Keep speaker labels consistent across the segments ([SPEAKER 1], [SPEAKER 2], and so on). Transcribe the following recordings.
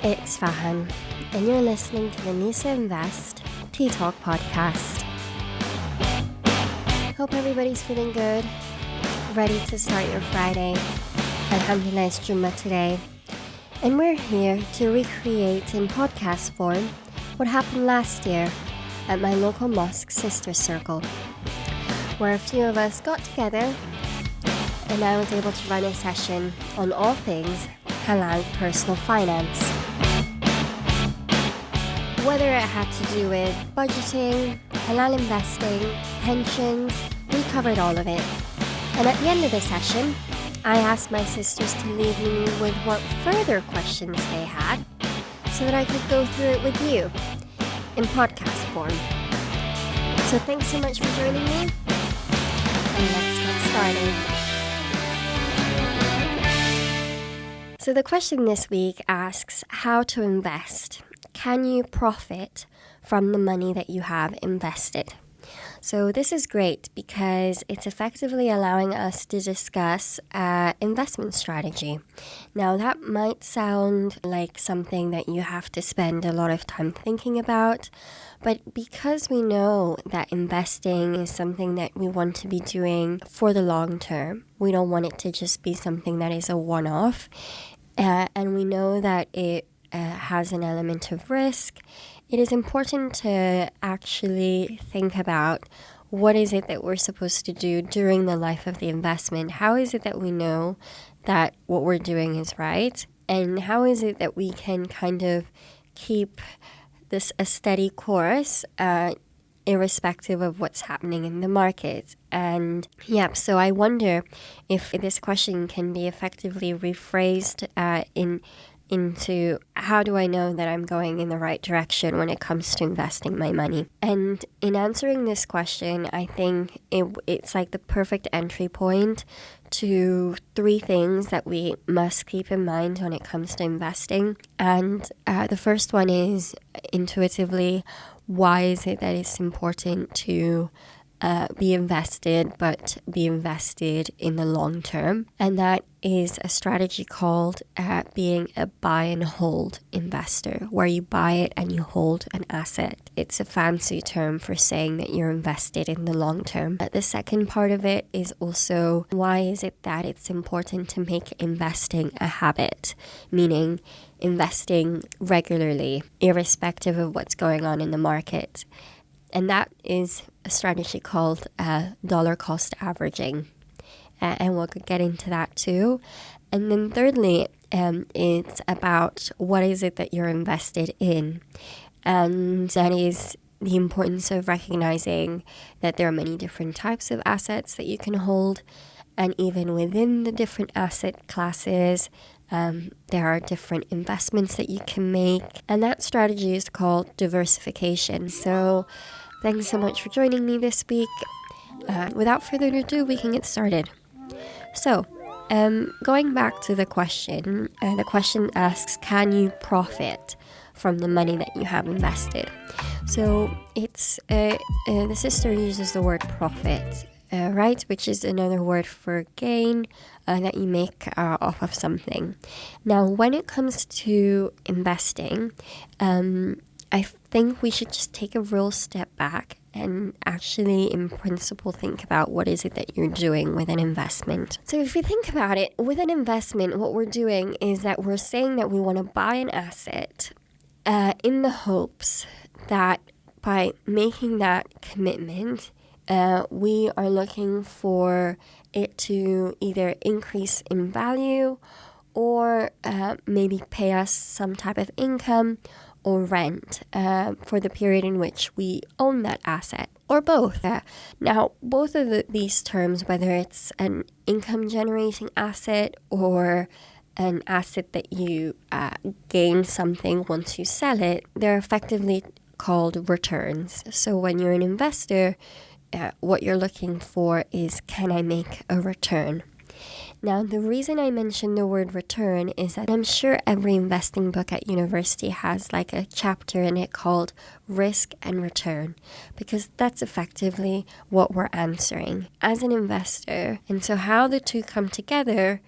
[SPEAKER 1] It's Fahan, and you're listening to the Nisa Invest Tea Talk podcast. Hope everybody's feeling good, ready to start your Friday. Alhamdulillah, it's Jummah today, and we're here to recreate in podcast form what happened last year at my local mosque sister circle, where a few of us got together and I was able to run a session on all things halal personal finance. Whether it had to do with budgeting, halal investing, pensions, we covered all of it. And at the end of the session, I asked my sisters to leave me with what further questions they had so that I could go through it with you in podcast form. So thanks so much for joining me, and let's get started. So the question this week asks how to invest. Can you profit from the money that you have invested? So this is great because it's effectively allowing us to discuss investment strategy. Now that might sound like something that you have to spend a lot of time thinking about, but because we know that investing is something that we want to be doing for the long term, we don't want it to just be something that is a one-off, and we know that it has an element of risk, it is important to actually think about what is it that we're supposed to do during the life of the investment. How is it that we know that what we're doing is right? And how is it that we can kind of keep this a steady course irrespective of what's happening in the market? And so I wonder if this question can be effectively rephrased into how do I know that I'm going in the right direction when it comes to investing my money? And in answering this question, I think it's like the perfect entry point to three things that we must keep in mind when it comes to investing. And the first one is intuitively, why is it that it's important to be invested, but be invested in the long term? And that is a strategy called being a buy and hold investor, where you buy it and you hold an asset. It's a fancy term for saying that you're invested in the long term. But the second part of it is also, why is it that it's important to make investing a habit, meaning investing regularly, irrespective of what's going on in the market. And that is a strategy called dollar cost averaging. And we'll get into that too. And then thirdly, it's about what is it that you're invested in. And that is the importance of recognizing that there are many different types of assets that you can hold. And even within the different asset classes, there are different investments that you can make. And that strategy is called diversification. So thanks so much for joining me this week. Without further ado, we can get started. So, going back to the question asks, can you profit from the money that you have invested? So, it's the sister uses the word profit, right? Which is another word for gain that you make off of something. Now, when it comes to investing, I think we should just take a real step back and actually, in principle, think about what is it that you're doing with an investment. So if you think about it, with an investment, what we're doing is that we're saying that we want to buy an asset in the hopes that by making that commitment, we are looking for it to either increase in value or maybe pay us some type of income or rent for the period in which we own that asset, or both. Now, both of these terms, whether it's an income-generating asset or an asset that you gain something once you sell it, they're effectively called returns. So when you're an investor, what you're looking for is, can I make a return? Now, the reason I mentioned the word return is that I'm sure every investing book at university has like a chapter in it called risk and return, because that's effectively what we're answering as an investor. And so how the two come together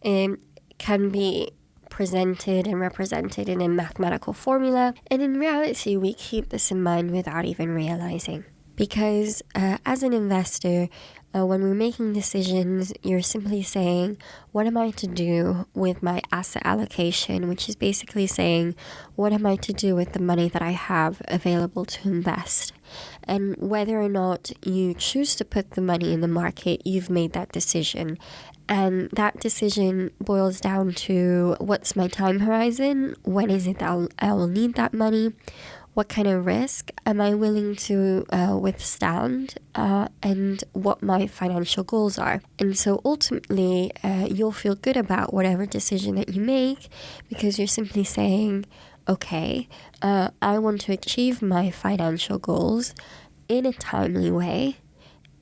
[SPEAKER 1] can be presented and represented in a mathematical formula. And in reality, we keep this in mind without even realizing. Because as an investor, when we're making decisions, you're simply saying, what am I to do with my asset allocation, which is basically saying, what am I to do with the money that I have available to invest? And whether or not you choose to put the money in the market, you've made that decision. And that decision boils down to, what's my time horizon? When is it that I will need that money? What kind of risk am I willing to withstand, and what my financial goals are. And so ultimately, you'll feel good about whatever decision that you make, because you're simply saying, okay, I want to achieve my financial goals in a timely way,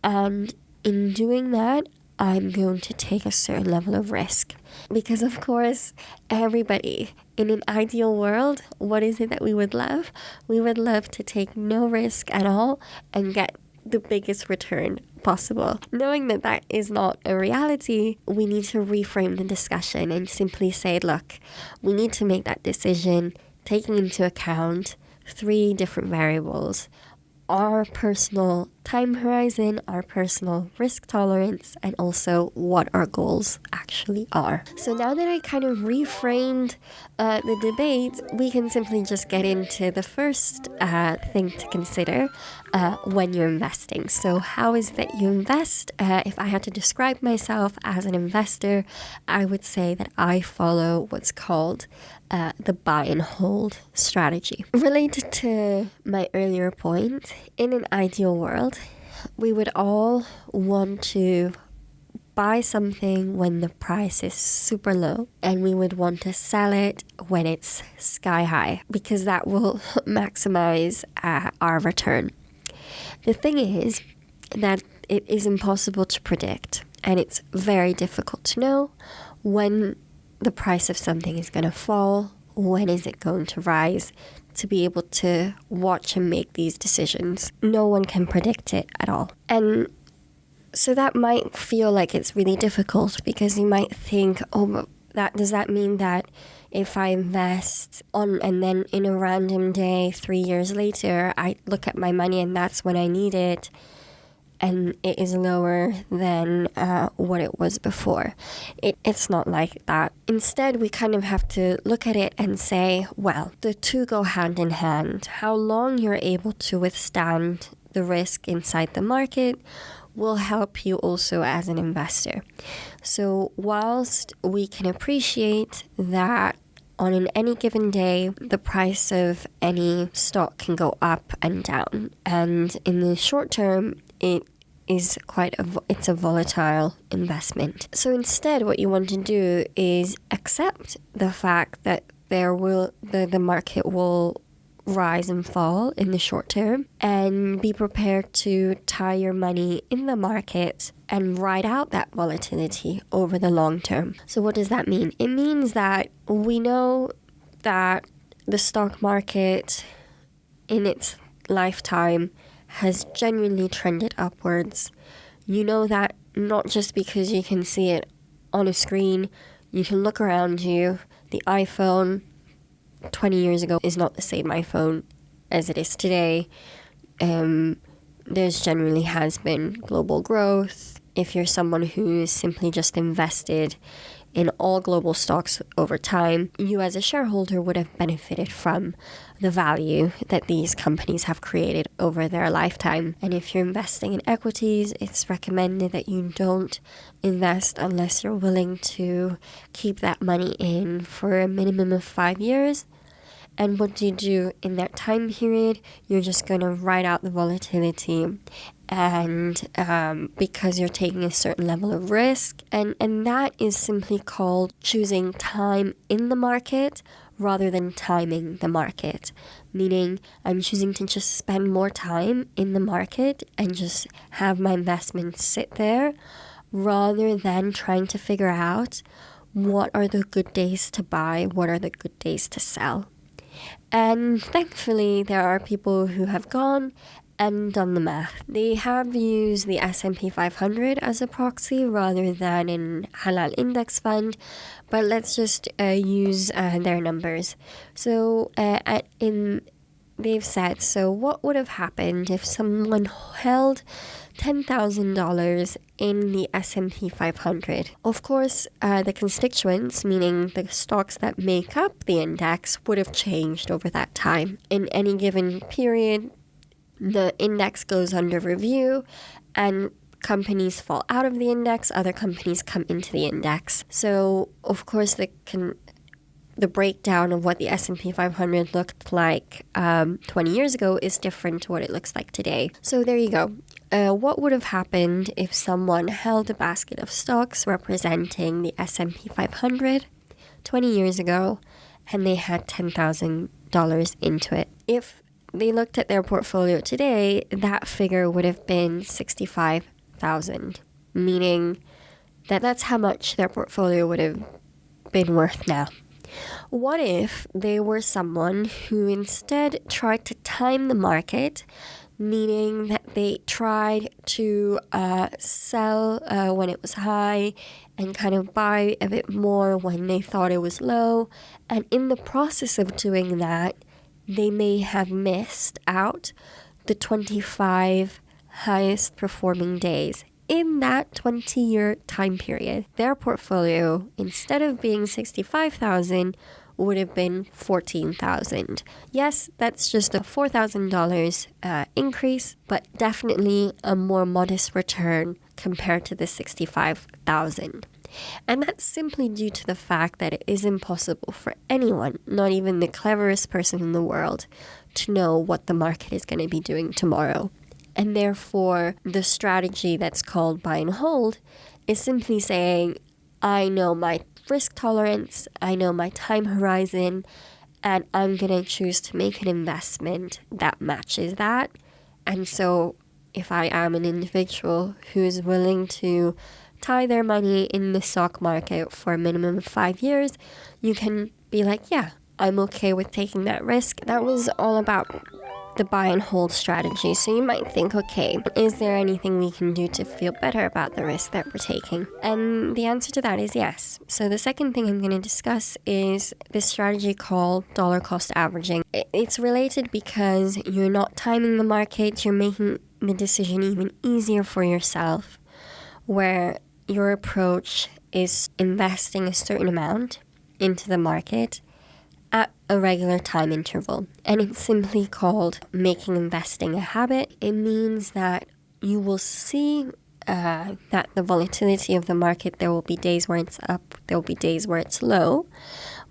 [SPEAKER 1] and in doing that, I'm going to take a certain level of risk. Because of course, everybody, in an ideal world, what is it that we would love? We would love to take no risk at all and get the biggest return possible. Knowing that that is not a reality, we need to reframe the discussion and simply say, look, we need to make that decision taking into account 3 different variables: our personal time horizon, our personal risk tolerance, and also what our goals actually are. So now that I kind of reframed the debate, we can simply just get into the first thing to consider when you're investing. So how is that you invest? If I had to describe myself as an investor, I would say that I follow what's called the buy and hold strategy. Related to my earlier point, in an ideal world, we would all want to buy something when the price is super low, and we would want to sell it when it's sky high, because that will maximize our return. The thing is that it is impossible to predict, and it's very difficult to know when the price of something is going to fall, when is it going to rise, to be able to watch and make these decisions. No one can predict it at all. And so that might feel like it's really difficult, because you might think, oh, does that mean that if I invest and then in a random day, 3 years later, I look at my money and that's when I need it, and it is lower than what it was before? It's not like that. Instead, we kind of have to look at it and say, well, the two go hand in hand. How long you're able to withstand the risk inside the market will help you also as an investor. So whilst we can appreciate that on any given day, the price of any stock can go up and down, and in the short term, it's a volatile investment. So instead, what you want to do is accept the fact that the market will rise and fall in the short term, and be prepared to tie your money in the market and ride out that volatility over the long term. So what does that mean? It means that we know that the stock market in its lifetime has genuinely trended upwards. You know that not just because you can see it on a screen. You can look around you. The iPhone 20 years ago is not the same iPhone as it is today. There's generally has been global growth. If you're someone who simply just invested in all global stocks over time, you as a shareholder would have benefited from the value that these companies have created over their lifetime. And if you're investing in equities, it's recommended that you don't invest unless you're willing to keep that money in for a minimum of 5 years. And what do you do in that time period? You're just going to ride out the volatility, and because you're taking a certain level of risk, and that is simply called choosing time in the market rather than timing the market. Meaning, I'm choosing to just spend more time in the market and just have my investments sit there, rather than trying to figure out what are the good days to buy, what are the good days to sell. And thankfully, there are people who have gone and done the math. They have used the S&P 500 as a proxy rather than an halal index fund, but let's just use their numbers. So they've said, so what would have happened if someone held $10,000 in the S&P 500? Of course, the constituents, meaning the stocks that make up the index, would have changed over that time. In any given period, the index goes under review and companies fall out of the index, other companies come into the index. So, of course, the breakdown of what the S&P 500 looked like 20 years ago is different to what it looks like today. So there you go. What would have happened if someone held a basket of stocks representing the S&P 500 20 years ago and they had $10,000 into it? If they looked at their portfolio today, that figure would have been $65,000, meaning that that's how much their portfolio would have been worth now. What if they were someone who instead tried to time the market, meaning that they tried to sell when it was high and kind of buy a bit more when they thought it was low, and in the process of doing that, they may have missed out the 25 highest performing days in that 20-year time period. Their portfolio, instead of being $65,000, would have been $14,000. Yes, that's just a $4,000 increase, but definitely a more modest return compared to the $65,000. And that's simply due to the fact that it is impossible for anyone, not even the cleverest person in the world, to know what the market is going to be doing tomorrow. And therefore, the strategy that's called buy and hold is simply saying, I know my risk tolerance, I know my time horizon, and I'm going to choose to make an investment that matches that. And so if I am an individual who is willing to tie their money in the stock market for a minimum of 5 years, you can be like, yeah, I'm okay with taking that risk. That was all about the buy and hold strategy. So you might think, okay, is there anything we can do to feel better about the risk that we're taking? And the answer to that is yes. So the second thing I'm going to discuss is this strategy called dollar cost averaging. It's related because you're not timing the market, you're making the decision even easier for yourself, where your approach is investing a certain amount into the market at a regular time interval. And it's simply called making investing a habit. It means that you will see that the volatility of the market, there will be days where it's up, there will be days where it's low.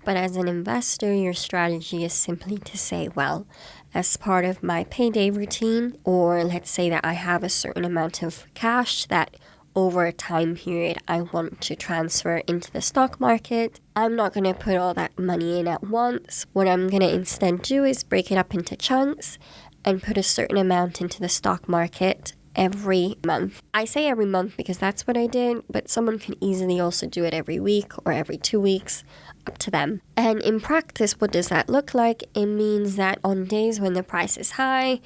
[SPEAKER 1] But as an investor, your strategy is simply to say, well, as part of my payday routine, or let's say that I have a certain amount of cash that over a time period I want to transfer into the stock market, I'm not going to put all that money in at once. What I'm going to instead do is break it up into chunks and put a certain amount into the stock market every month. I say every month because that's what I did, but someone can easily also do it every week or every 2 weeks, up to them. And in practice, what does that look like? It means that on days when the price is high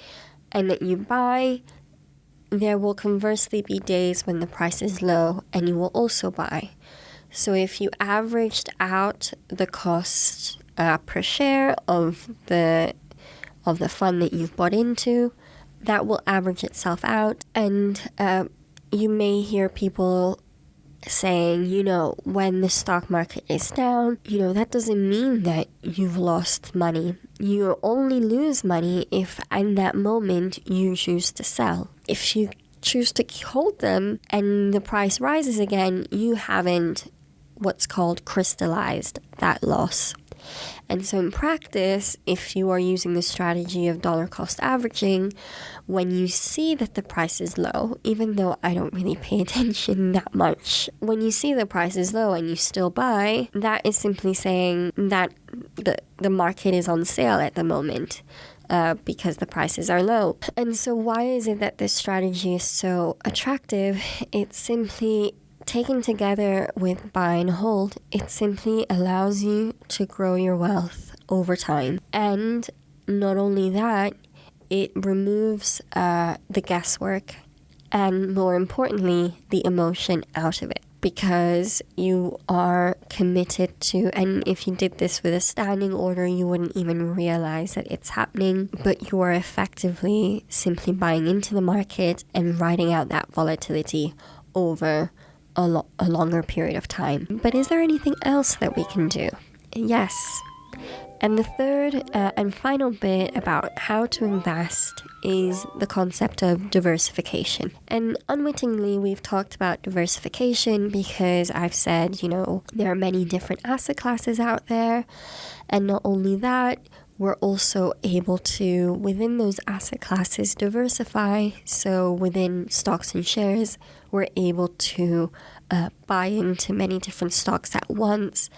[SPEAKER 1] and that you buy, there will conversely be days when the price is low and you will also buy. So if you averaged out the cost per share of the fund that you've bought into, that will average itself out. And you may hear people saying, when the stock market is down, that doesn't mean that you've lost money. You only lose money if in that moment you choose to sell. If you choose to hold them and the price rises again, you haven't what's called crystallized that loss. And so in practice, if you are using the strategy of dollar cost averaging, when you see that the price is low, even though I don't really pay attention that much, when you see the price is low and you still buy, that is simply saying that the market is on sale at the moment. Because the prices are low. And so why is it that this strategy is so attractive? It's simply taken together with buy and hold. It simply allows you to grow your wealth over time. And not only that, it removes the guesswork and, more importantly, the emotion out of it, because you are committed to, and if you did this with a standing order, you wouldn't even realize that it's happening, but you are effectively simply buying into the market and riding out that volatility over a longer period of time. But is there anything else that we can do? Yes. And the third and final bit about how to invest is the concept of diversification. And unwittingly, we've talked about diversification because I've said, there are many different asset classes out there. And not only that, we're also able to, within those asset classes, diversify. So within stocks and shares, we're able to buy into many different stocks at once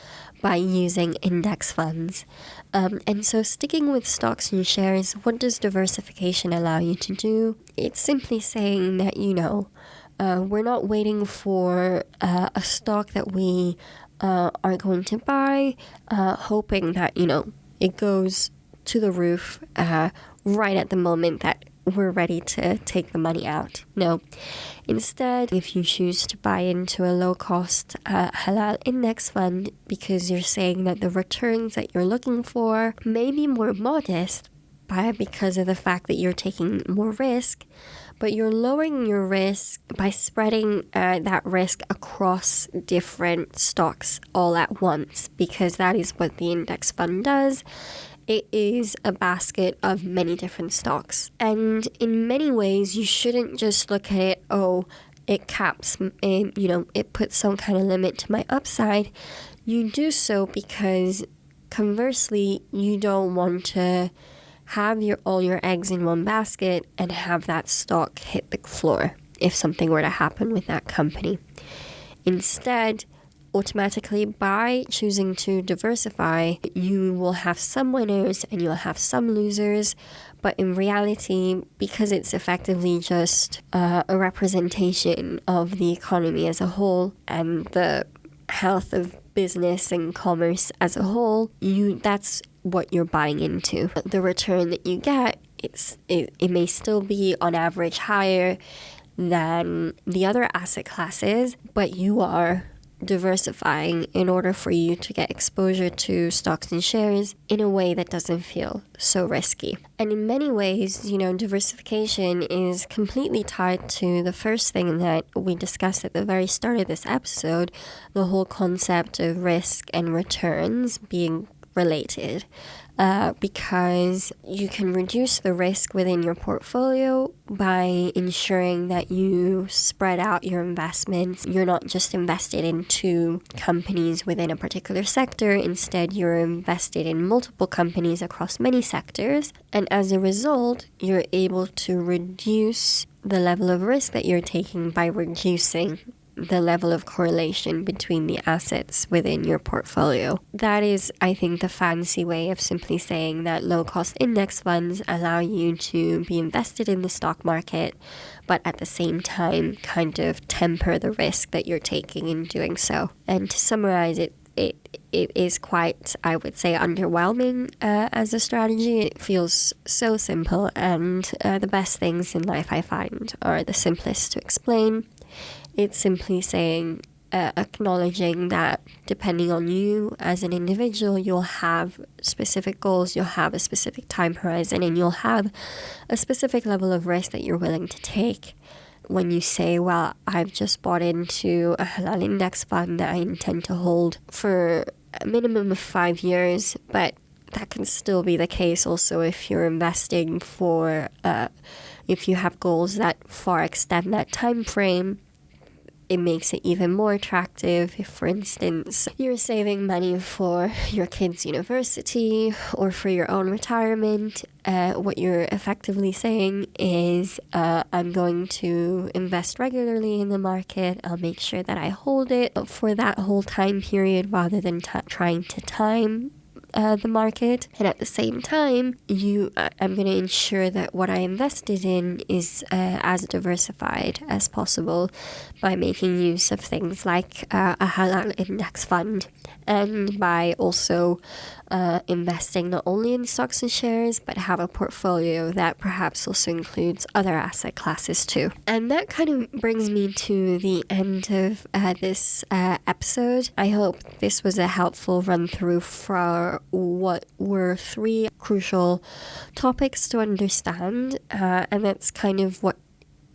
[SPEAKER 1] by using index funds. And so sticking with stocks and shares, what does diversification allow you to do? It's simply saying that, we're not waiting for a stock that we are going to buy, hoping that, it goes to the roof right at the moment that we're ready to take the money out. No. Instead, if you choose to buy into a low-cost halal index fund because you're saying that the returns that you're looking for may be more modest because of the fact that you're taking more risk, but you're lowering your risk by spreading that risk across different stocks all at once, because that is what the index fund does. It is a basket of many different stocks. And in many ways, you shouldn't just look at it, it caps, it puts some kind of limit to my upside. You do so because, conversely, you don't want to have all your eggs in one basket and have that stock hit the floor if something were to happen with that company. Instead, automatically, by choosing to diversify, you will have some winners and you'll have some losers. But in reality, because it's effectively just a representation of the economy as a whole and the health of business and commerce as a whole, that's what you're buying into. The return that you get, it may still be on average higher than the other asset classes, but you are diversifying in order for you to get exposure to stocks and shares in a way that doesn't feel so risky. And in many ways, diversification is completely tied to the first thing that we discussed at the very start of this episode, the whole concept of risk and returns being related. Because you can reduce the risk within your portfolio by ensuring that you spread out your investments. You're not just invested in two companies within a particular sector. Instead, you're invested in multiple companies across many sectors. And as a result, you're able to reduce the level of risk that you're taking by reducing the level of correlation between the assets within your portfolio. That is, I think, the fancy way of simply saying that low-cost index funds allow you to be invested in the stock market, but at the same time kind of temper the risk that you're taking in doing so. And to summarize it, it is quite, I would say, underwhelming as a strategy. It feels so simple, and the best things in life I find are the simplest to explain. It's simply saying, acknowledging that depending on you as an individual, you'll have specific goals, you'll have a specific time horizon, and you'll have a specific level of risk that you're willing to take. When you say, well, I've just bought into a halal index fund that I intend to hold for a minimum of 5 years, but that can still be the case also if you're investing for, if you have goals that far extend that time frame. It makes it even more attractive if, for instance, you're saving money for your kids' university or for your own retirement. What you're effectively saying is, I'm going to invest regularly in the market. I'll make sure that I hold it for that whole time period rather than trying to time the market. And at the same time, I'm going to ensure that what I invested in is as diversified as possible by making use of things like a halal index fund, and by also investing not only in stocks and shares, but have a portfolio that perhaps also includes other asset classes too. And that kind of brings me to the end of this episode. I hope this was a helpful run through for what were 3 crucial topics to understand, and that's kind of what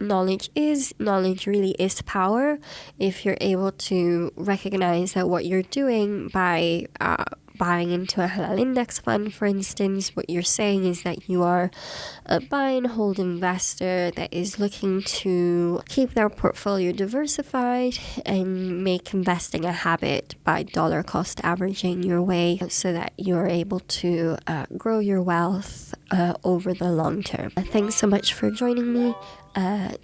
[SPEAKER 1] knowledge is. Knowledge really is power. If you're able to recognize that what you're doing by buying into a halal index fund, for instance, what you're saying is that you are a buy and hold investor that is looking to keep their portfolio diversified and make investing a habit by dollar cost averaging your way so that you're able to grow your wealth over the long term. Thanks so much for joining me.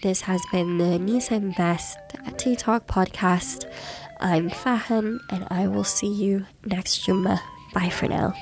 [SPEAKER 1] This has been the Nisa Invest Tea Talk podcast. I'm Fahan, and I will see you next Jummah. Bye for now.